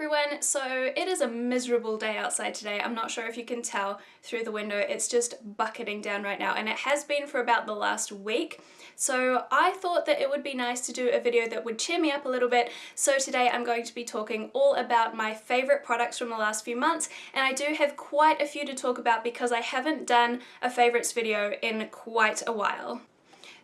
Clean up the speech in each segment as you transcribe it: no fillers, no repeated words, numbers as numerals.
everyone, so it is a miserable day outside today. I'm not sure if you can tell through the window, it's just bucketing down right now and it has been for about the last week. So I thought that it would be nice to do a video that would cheer me up a little bit. So today I'm going to be talking all about my favourite products from the last few months, and I do have quite a few to talk about because I haven't done a favourites video in quite a while.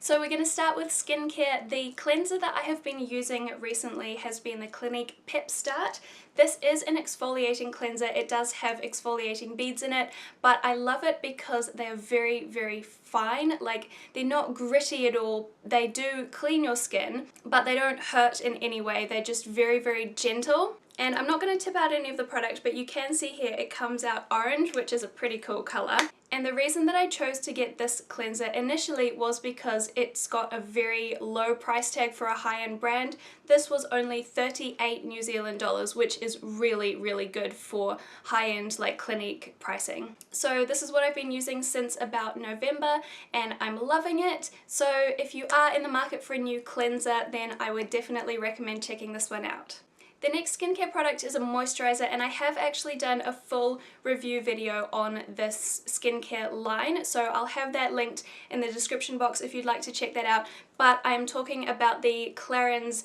So we're going to start with skincare. The cleanser that I have been using recently has been the Clinique Pep Start. This is an exfoliating cleanser. It does have exfoliating beads in it, but I love it because they're very, very fine. Like, they're not gritty at all. They do clean your skin, but they don't hurt in any way. They're just very, very gentle. And I'm not going to tip out any of the product, but you can see here it comes out orange, which is a pretty cool colour. And the reason that I chose to get this cleanser initially was because it's got a very low price tag for a high-end brand. This was only 38 New Zealand dollars, which is really, really good for high-end like Clinique pricing. So this is what I've been using since about November and I'm loving it. So if you are in the market for a new cleanser, then I would definitely recommend checking this one out. The next skincare product is a moisturizer, and I have actually done a full review video on this skincare line, so I'll have that linked in the description box if you'd like to check that out. But I'm talking about the Clarins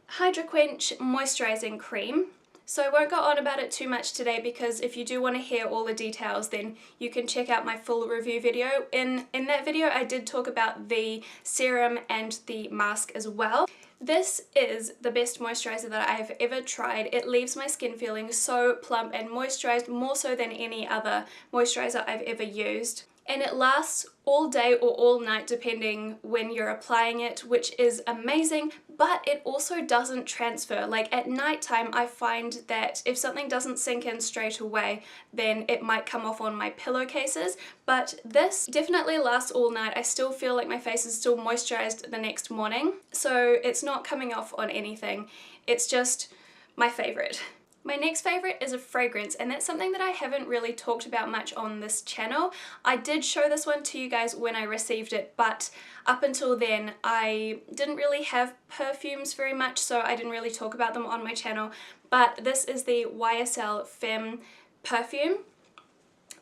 Hydra Quench Moisturizing Cream. So I won't go on about it too much today because if you do want to hear all the details, then you can check out my full review video. In that video I did talk about the serum and the mask as well. This is the best moisturizer that I have ever tried. It leaves my skin feeling so plump and moisturized, more so than any other moisturizer I've ever used. And it lasts all day or all night depending when you're applying it, which is amazing, but it also doesn't transfer. Like at nighttime, I find that if something doesn't sink in straight away, then it might come off on my pillowcases, but this definitely lasts all night. I still feel like my face is still moisturized the next morning, so it's not coming off on anything. It's just my favorite. My next favourite is a fragrance, and that's something that I haven't really talked about much on this channel. I did show this one to you guys when I received it, but up until then I didn't really have perfumes very much, so I didn't really talk about them on my channel. But this is the YSL Femme perfume,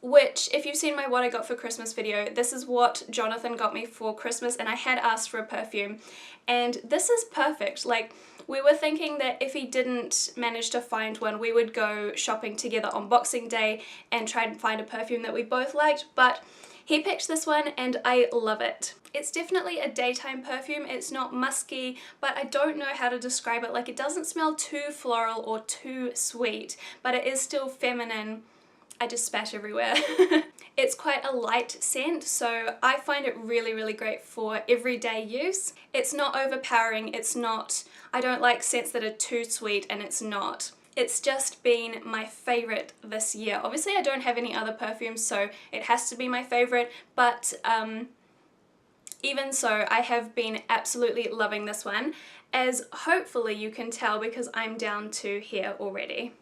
which, if you've seen my What I Got for Christmas video, this is what Jonathan got me for Christmas, and I had asked for a perfume, and this is perfect. Like, we were thinking that if he didn't manage to find one, we would go shopping together on Boxing Day and try and find a perfume that we both liked, but he picked this one and I love it. It's definitely a daytime perfume. It's not musky, but I don't know how to describe it. Like, it doesn't smell too floral or too sweet, but it is still feminine. I just spat everywhere. It's quite a light scent, so I find it really, really great for everyday use. It's not overpowering, I don't like scents that are too sweet, and it's not. It's just been my favourite this year. Obviously I don't have any other perfumes, so it has to be my favourite, but even so, I have been absolutely loving this one, as hopefully you can tell because I'm down to here already.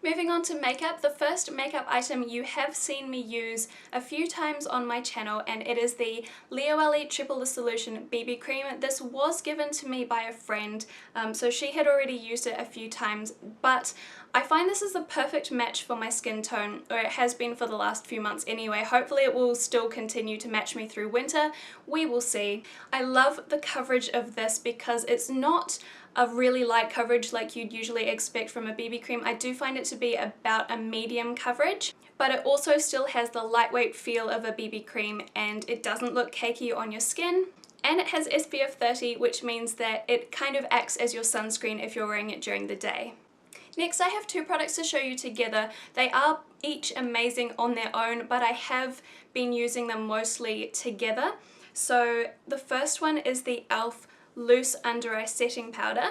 Moving on to makeup, the first makeup item you have seen me use a few times on my channel, and it is the L'Oreal Triple the Solution BB Cream. This was given to me by a friend, so she had already used it a few times, but I find this is the perfect match for my skin tone, or it has been for the last few months anyway. Hopefully it will still continue to match me through winter. We will see. I love the coverage of this because it's not a really light coverage like you'd usually expect from a BB cream. I do find it to be about a medium coverage, but it also still has the lightweight feel of a BB cream and it doesn't look cakey on your skin. And it has SPF 30, which means that it kind of acts as your sunscreen if you're wearing it during the day. Next, I have two products to show you together. They are each amazing on their own, but I have been using them mostly together. So the first one is the e.l.f. Loose Under Eye Setting Powder,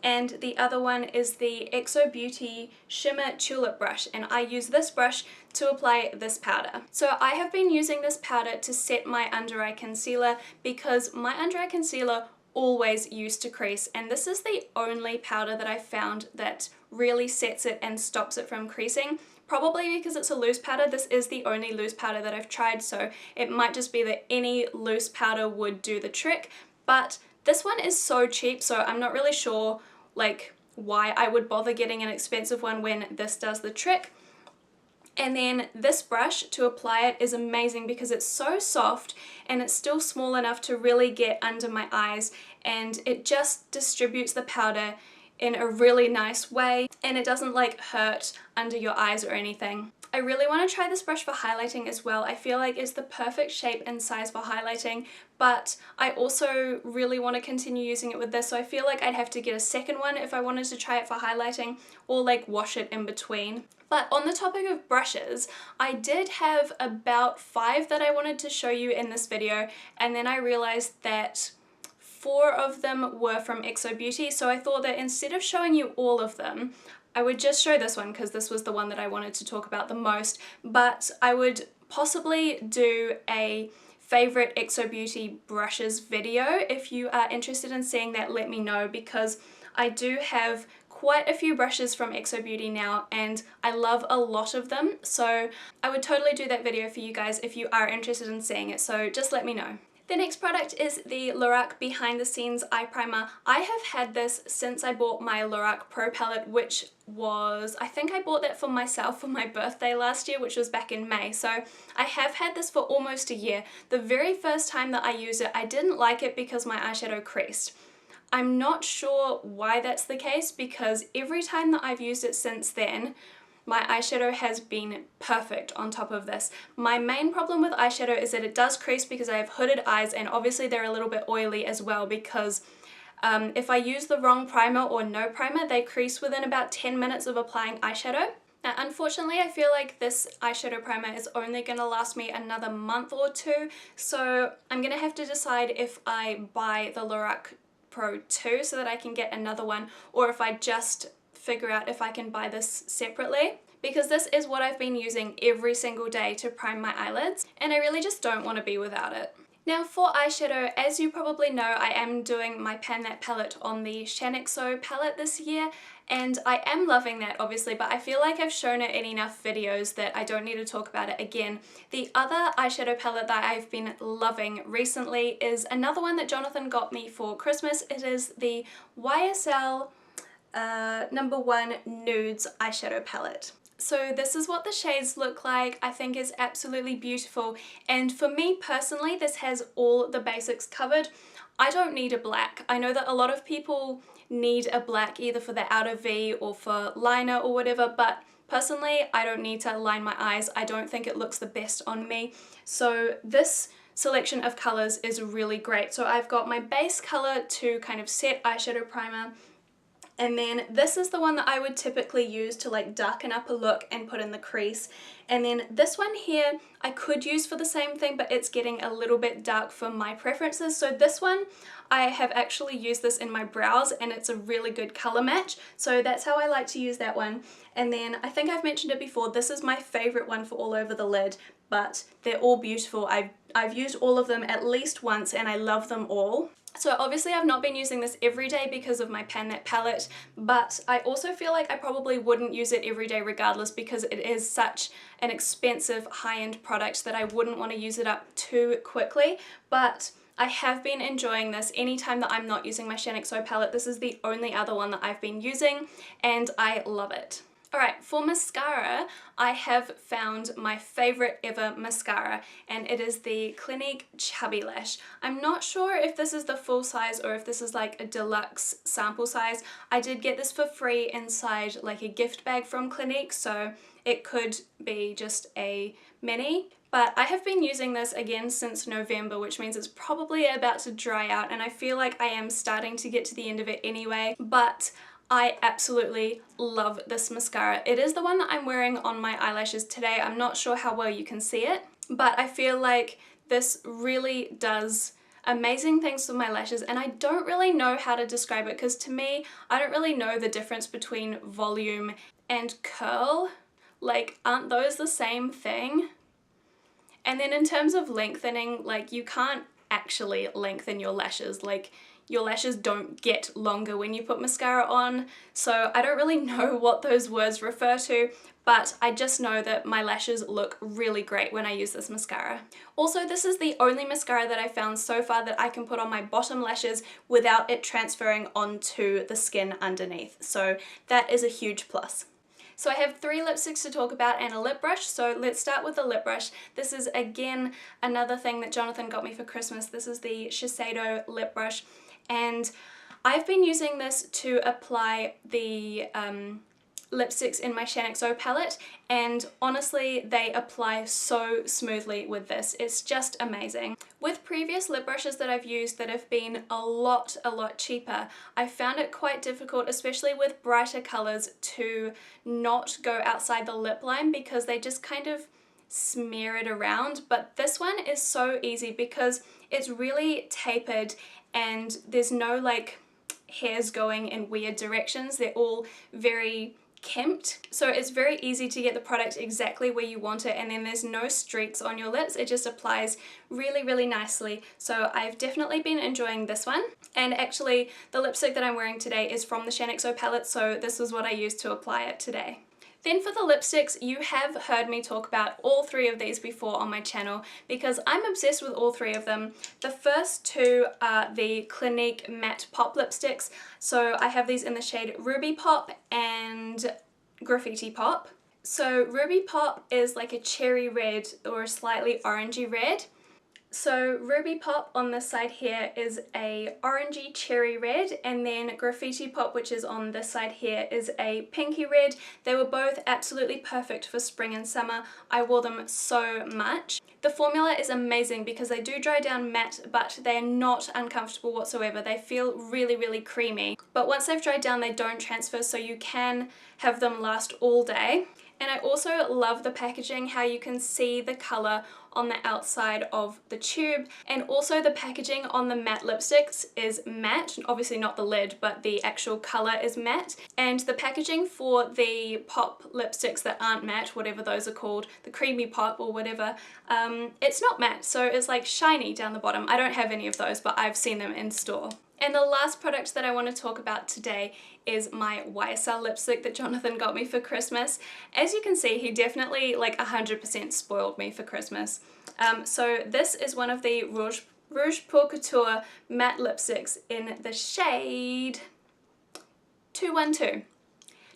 and the other one is the Exo Beauty Shimmer Tulip Brush, and I use this brush to apply this powder. So I have been using this powder to set my under eye concealer because my under eye concealer always used to crease, and this is the only powder that I found that really sets it and stops it from creasing. Probably because it's a loose powder. This is the only loose powder that I've tried, so it might just be that any loose powder would do the trick, but this one is so cheap, so I'm not really sure like why I would bother getting an expensive one when this does the trick. And then this brush to apply it is amazing because it's so soft and it's still small enough to really get under my eyes, and it just distributes the powder in a really nice way, and it doesn't like hurt under your eyes or anything. I really want to try this brush for highlighting as well. I feel like it's the perfect shape and size for highlighting, but I also really want to continue using it with this, so I feel like I'd have to get a second one if I wanted to try it for highlighting, or like wash it in between. But on the topic of brushes, I did have about 5 that I wanted to show you in this video, and then I realized that 4 of them were from XO Beauty, so I thought that instead of showing you all of them, I would just show this one because this was the one that I wanted to talk about the most, but I would possibly do a favorite XO Beauty brushes video. If you are interested in seeing that, let me know, because I do have quite a few brushes from XO Beauty now and I love a lot of them, so I would totally do that video for you guys if you are interested in seeing it, so just let me know. The next product is the Lorac Behind the Scenes Eye Primer. I have had this since I bought my Lorac Pro palette, which was, I think I bought that for myself for my birthday last year, which was back in May. So I have had this for almost a year. The very first time that I used it, I didn't like it because my eyeshadow creased. I'm not sure why that's the case, because every time that I've used it since then, my eyeshadow has been perfect on top of this. My main problem with eyeshadow is that it does crease because I have hooded eyes, and obviously they're a little bit oily as well because if I use the wrong primer or no primer, they crease within about 10 minutes of applying eyeshadow. Now, unfortunately, I feel like this eyeshadow primer is only going to last me another month or 2, so I'm going to have to decide if I buy the Lorac Pro 2 so that I can get another one, or if I just figure out if I can buy this separately, because this is what I've been using every single day to prime my eyelids, and I really just don't want to be without it. Now for eyeshadow, as you probably know, I am doing my Pan That palette on the Shaaanxo palette this year, and I am loving that obviously, but I feel like I've shown it in enough videos that I don't need to talk about it again. The other eyeshadow palette that I've been loving recently is another one that Jonathan got me for Christmas. It is the YSL number 1 Nudes eyeshadow palette. So this is what the shades look like. I think is absolutely beautiful, and for me personally this has all the basics covered. I don't need a black. I know that a lot of people need a black either for the outer V or for liner or whatever, but personally I don't need to line my eyes. I don't think it looks the best on me. So this selection of colors is really great. So I've got my base color to kind of set eyeshadow primer, and then this is the one that I would typically use to like darken up a look and put in the crease. And then this one here I could use for the same thing, but it's getting a little bit dark for my preferences. So this one, I have actually used this in my brows and it's a really good color match. So that's how I like to use that one. And then I think I've mentioned it before, this is my favorite one for all over the lid, but they're all beautiful. I've used all of them at least once and I love them all. So obviously I've not been using this every day because of my Pan That palette, but I also feel like I probably wouldn't use it every day regardless, because it is such an expensive high-end product that I wouldn't want to use it up too quickly. But I have been enjoying this anytime that I'm not using my Shaaanxo palette. This is the only other one that I've been using and I love it. Alright, for mascara, I have found my favorite ever mascara, and it is the Clinique Chubby Lash. I'm not sure if this is the full size or if this is like a deluxe sample size. I did get this for free inside like a gift bag from Clinique, so it could be just a mini. But I have been using this again since November, which means it's probably about to dry out, and I feel like I am starting to get to the end of it anyway, but I absolutely love this mascara. It is the one that I'm wearing on my eyelashes today. I'm not sure how well you can see it, but I feel like this really does amazing things with my lashes, and I don't really know how to describe it because to me, I don't really know the difference between volume and curl. Like, aren't those the same thing? And then in terms of lengthening, like you can't actually lengthen your lashes. Like, your lashes don't get longer when you put mascara on. So I don't really know what those words refer to, but I just know that my lashes look really great when I use this mascara. Also, this is the only mascara that I found so far that I can put on my bottom lashes without it transferring onto the skin underneath. So that is a huge plus. So I have 3 lipsticks to talk about and a lip brush, so let's start with the lip brush. This is again another thing that Jonathan got me for Christmas. This is the Shiseido lip brush, and I've been using this to apply the lipsticks in my Shaaanxo palette, and honestly they apply so smoothly with this. It's just amazing. With previous lip brushes that I've used that have been a lot cheaper, I found it quite difficult, especially with brighter colours, to not go outside the lip line because they just kind of smear it around. But this one is so easy because it's really tapered and there's no like hairs going in weird directions. They're all very kempt, so it's very easy to get the product exactly where you want it, and then there's no streaks on your lips. It just applies really nicely. So I've definitely been enjoying this one, and actually the lipstick that I'm wearing today is from the Shaaanxo palette, so this is what I used to apply it today. Then for the lipsticks, you have heard me talk about all 3 of these before on my channel because I'm obsessed with all 3 of them. The first 2 are the Clinique Matte Pop lipsticks. So I have these in the shade Ruby Pop and Graffiti Pop. So Ruby Pop is like a cherry red or a slightly orangey red. So Ruby Pop on this side here is a orangey cherry red, and then Graffiti Pop, which is on this side here, is a pinky red. They were both absolutely perfect for spring and summer. I wore them so much. The formula is amazing because they do dry down matte, but they're not uncomfortable whatsoever. They feel really creamy, but once they've dried down they don't transfer, so you can have them last all day. And I also love the packaging, how you can see the colour on the outside of the tube, and also the packaging on the matte lipsticks is matte, obviously not the lid, but the actual colour is matte. And the packaging for the pop lipsticks that aren't matte, whatever those are called, the creamy pop or whatever, it's not matte, so it's like shiny down the bottom. I don't have any of those, but I've seen them in store. And the last product that I want to talk about today is my YSL lipstick that Jonathan got me for Christmas. As you can see, he definitely like 100% spoiled me for Christmas. So this is one of the Rouge Pour Couture matte lipsticks in the shade 212.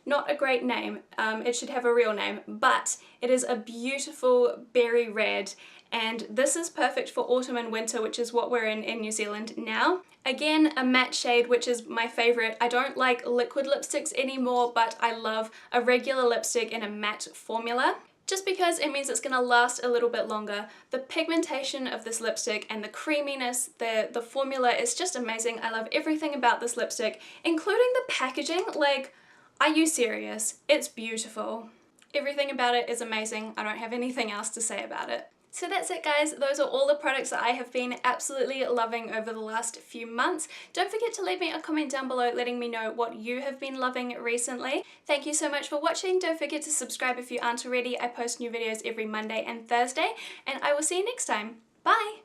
Not a great name, it should have a real name, but it is a beautiful berry red, and this is perfect for autumn and winter, which is what we're in New Zealand now. Again, a matte shade, which is my favourite. I don't like liquid lipsticks anymore, but I love a regular lipstick in a matte formula, just because it means it's going to last a little bit longer. The pigmentation of this lipstick and the creaminess, the formula is just amazing. I love everything about this lipstick, including the packaging. Like, are you serious? It's beautiful. Everything about it is amazing. I don't have anything else to say about it. So that's it, guys. Those are all the products that I have been absolutely loving over the last few months. Don't forget to leave me a comment down below letting me know what you have been loving recently. Thank you so much for watching. Don't forget to subscribe if you aren't already. I post new videos every Monday and Thursday, and I will see you next time. Bye!